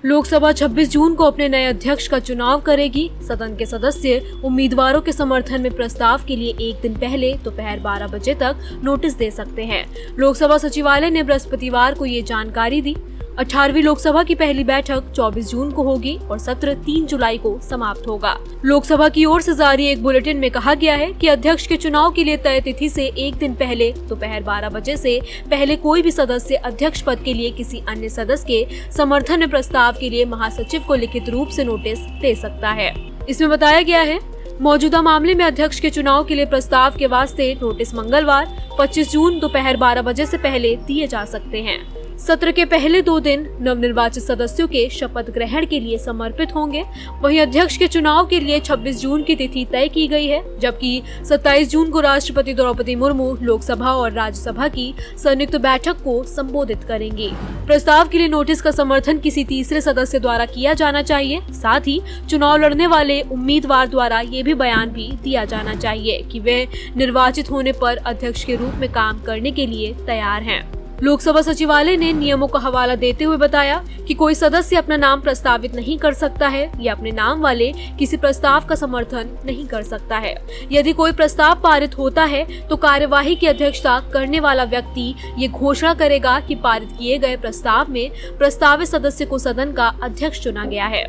लोकसभा 26 जून को अपने नए अध्यक्ष का चुनाव करेगी। सदन के सदस्य उम्मीदवारों के समर्थन में प्रस्ताव के लिए एक दिन पहले दोपहर 12 बजे तक नोटिस दे सकते हैं। लोकसभा सचिवालय ने बृहस्पतिवार को ये जानकारी दी। 18वीं लोकसभा की पहली बैठक 24 जून को होगी और सत्र 3 जुलाई को समाप्त होगा। लोकसभा की ओर से जारी एक बुलेटिन में कहा गया है कि अध्यक्ष के चुनाव के लिए तय तिथि से एक दिन पहले दोपहर 12 बजे से पहले कोई भी सदस्य अध्यक्ष पद के लिए किसी अन्य सदस्य के समर्थन में प्रस्ताव के लिए महासचिव को लिखित रूप से नोटिस दे सकता है। इसमें बताया गया है, मौजूदा मामले में अध्यक्ष के चुनाव के लिए प्रस्ताव के वास्ते नोटिस मंगलवार 25 जून दोपहर 12 बजे से पहले दिए जा सकते हैं। सत्र के पहले 2 दिन नवनिर्वाचित सदस्यों के शपथ ग्रहण के लिए समर्पित होंगे। वहीं अध्यक्ष के चुनाव के लिए 26 जून की तिथि तय की गई है, जबकि 27 जून को राष्ट्रपति द्रौपदी मुर्मू लोकसभा और राज्यसभा की संयुक्त बैठक को संबोधित करेंगी। प्रस्ताव के लिए नोटिस का समर्थन किसी तीसरे सदस्य द्वारा किया जाना चाहिए। साथ ही चुनाव लड़ने वाले उम्मीदवार द्वारा ये भी बयान भी दिया जाना चाहिए कि वे निर्वाचित होने पर अध्यक्ष के रूप में काम करने के लिए तैयार हैं। लोकसभा सचिवालय ने नियमों का हवाला देते हुए बताया कि कोई सदस्य अपना नाम प्रस्तावित नहीं कर सकता है या अपने नाम वाले किसी प्रस्ताव का समर्थन नहीं कर सकता है। यदि कोई प्रस्ताव पारित होता है तो कार्यवाही की अध्यक्षता करने वाला व्यक्ति ये घोषणा करेगा कि पारित किए गए प्रस्ताव में प्रस्तावित सदस्य को सदन का अध्यक्ष चुना गया है।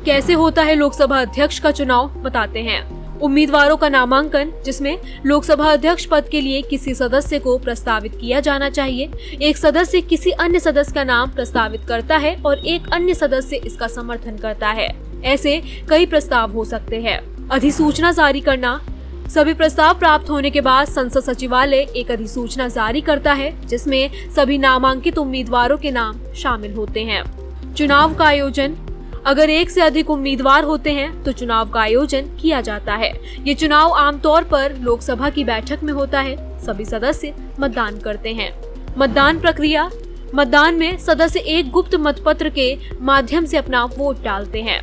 कैसे होता है लोकसभा अध्यक्ष का चुनाव, बताते हैं। उम्मीदवारों का नामांकन, जिसमें लोकसभा अध्यक्ष पद के लिए किसी सदस्य को प्रस्तावित किया जाना चाहिए। एक सदस्य किसी अन्य सदस्य का नाम प्रस्तावित करता है और एक अन्य सदस्य इसका समर्थन करता है। ऐसे कई प्रस्ताव हो सकते हैं। अधिसूचना जारी करना, सभी प्रस्ताव प्राप्त होने के बाद संसद सचिवालय एक अधिसूचना जारी करता है जिसमें सभी नामांकित उम्मीदवारों के नाम शामिल होते हैं। चुनाव का आयोजन, अगर एक से अधिक उम्मीदवार होते हैं तो चुनाव का आयोजन किया जाता है। ये चुनाव आमतौर पर लोकसभा की बैठक में होता है। सभी सदस्य मतदान करते हैं। मतदान प्रक्रिया, मतदान में सदस्य एक गुप्त मतपत्र के माध्यम से अपना वोट डालते हैं।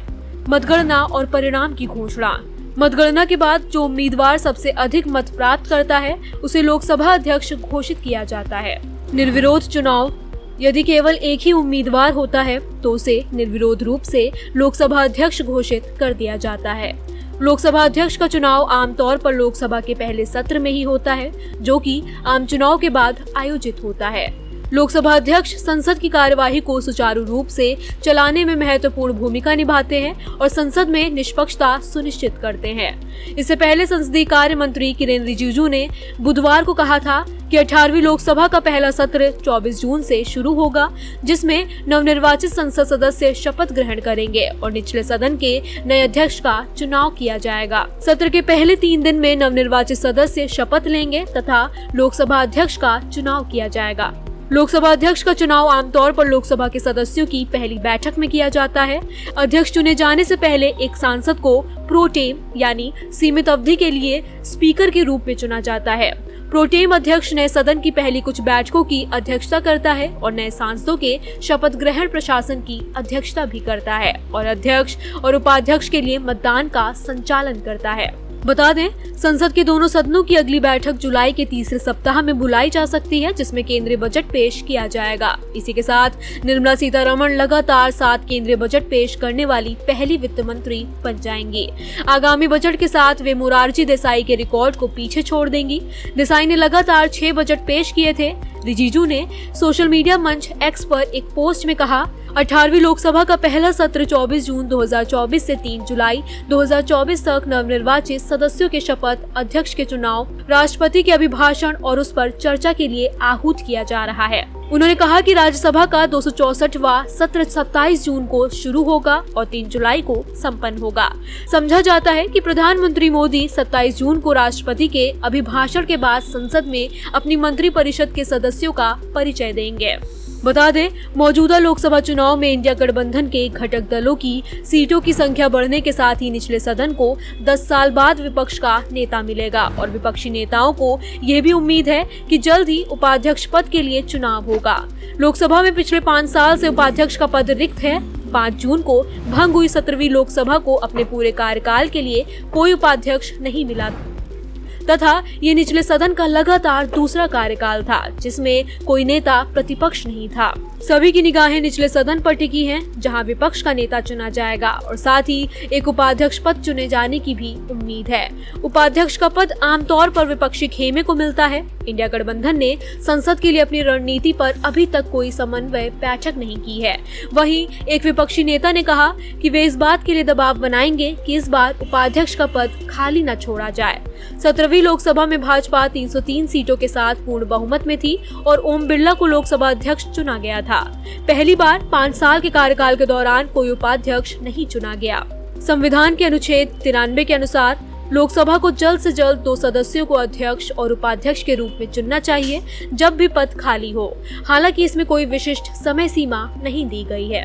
मतगणना और परिणाम की घोषणा, मतगणना के बाद जो उम्मीदवार सबसे अधिक मत प्राप्त करता है उसे लोकसभा अध्यक्ष घोषित किया जाता है। निर्विरोध चुनाव, यदि केवल एक ही उम्मीदवार होता है तो उसे निर्विरोध रूप से लोकसभा अध्यक्ष घोषित कर दिया जाता है। लोकसभा अध्यक्ष का चुनाव आमतौर पर लोकसभा के पहले सत्र में ही होता है, जो कि आम चुनाव के बाद आयोजित होता है। लोकसभा अध्यक्ष संसद की कार्यवाही को सुचारू रूप से चलाने में महत्वपूर्ण भूमिका निभाते हैं और संसद में निष्पक्षता सुनिश्चित करते हैं। इससे पहले संसदीय कार्य मंत्री किरेन रिजिजू ने बुधवार को कहा था कि 18वीं लोकसभा का पहला सत्र 24 जून से शुरू होगा, जिसमें नवनिर्वाचित संसद सदस्य शपथ ग्रहण करेंगे और निचले सदन के नए अध्यक्ष का चुनाव किया जाएगा। सत्र के पहले 3 दिन में नवनिर्वाचित सदस्य शपथ लेंगे तथा लोकसभा अध्यक्ष का चुनाव किया जाएगा। लोकसभा अध्यक्ष का चुनाव आमतौर पर लोकसभा के सदस्यों की पहली बैठक में किया जाता है। अध्यक्ष चुने जाने से पहले एक सांसद को प्रोटेम यानी सीमित अवधि के लिए स्पीकर के रूप में चुना जाता है। प्रोटेम अध्यक्ष नए सदन की पहली कुछ बैठकों की अध्यक्षता करता है और नए सांसदों के शपथ ग्रहण प्रशासन की अध्यक्षता भी करता है और अध्यक्ष और उपाध्यक्ष के लिए मतदान का संचालन करता है। बता दें, संसद के दोनों सदनों की अगली बैठक जुलाई के तीसरे सप्ताह में बुलाई जा सकती है, जिसमें केंद्रीय बजट पेश किया जाएगा। इसी के साथ निर्मला सीतारमण लगातार 7 केंद्रीय बजट पेश करने वाली पहली वित्त मंत्री बन जाएंगी। आगामी बजट के साथ वे मोरारजी देसाई के रिकॉर्ड को पीछे छोड़ देंगी। देसाई ने लगातार 6 बजट पेश किए थे। रिजिजू ने सोशल मीडिया मंच एक्स पर एक पोस्ट में कहा, 18वीं लोकसभा का पहला सत्र 24 जून 2024 से 3 जुलाई 2024 तक नवनिर्वाचित सदस्यों के शपथ, अध्यक्ष के चुनाव, राष्ट्रपति के अभिभाषण और उस पर चर्चा के लिए आहूत किया जा रहा है। उन्होंने कहा कि राज्यसभा का 264वां सत्र 27 जून को शुरू होगा और 3 जुलाई को संपन्न होगा। समझा जाता है कि प्रधानमंत्री मोदी 27 जून को राष्ट्रपति के अभिभाषण के बाद संसद में अपनी मंत्रिपरिषद के सदस्यों का परिचय देंगे। बता दें, मौजूदा लोकसभा चुनाव में इंडिया गठबंधन के घटक दलों की सीटों की संख्या बढ़ने के साथ ही निचले सदन को 10 साल बाद विपक्ष का नेता मिलेगा और विपक्षी नेताओं को यह भी उम्मीद है कि जल्द ही उपाध्यक्ष पद के लिए चुनाव होगा। लोकसभा में पिछले 5 साल से उपाध्यक्ष का पद रिक्त है। 5 जून को भंग हुई 17वीं लोकसभा को अपने पूरे कार्यकाल के लिए कोई उपाध्यक्ष नहीं मिला तथा ये निचले सदन का लगातार दूसरा कार्यकाल था जिसमें कोई नेता प्रतिपक्ष नहीं था। सभी की निगाहें निचले सदन पर टिकी हैं, जहां विपक्ष का नेता चुना जाएगा और साथ ही एक उपाध्यक्ष पद चुने जाने की भी उम्मीद है। उपाध्यक्ष का पद आमतौर पर विपक्षी खेमे को मिलता है। इंडिया गठबंधन ने संसद के लिए अपनी रणनीति पर अभी तक कोई समन्वय बैठक नहीं की है। वहीं एक विपक्षी नेता ने कहा कि वे इस बात के लिए दबाव बनाएंगे कि इस बार उपाध्यक्ष का पद खाली न छोड़ा जाए। 17वीं लोकसभा में भाजपा 303 सीटों के साथ पूर्ण बहुमत में थी और ओम बिरला को लोकसभा अध्यक्ष चुना गया था। पहली बार 5 साल के कार्यकाल के दौरान कोई उपाध्यक्ष नहीं चुना गया। संविधान के अनुच्छेद 93 के अनुसार लोकसभा को जल्द से जल्द 2 सदस्यों को अध्यक्ष और उपाध्यक्ष के रूप में चुनना चाहिए जब भी पद खाली हो। हालांकि इसमें कोई विशिष्ट समय सीमा नहीं दी गई है।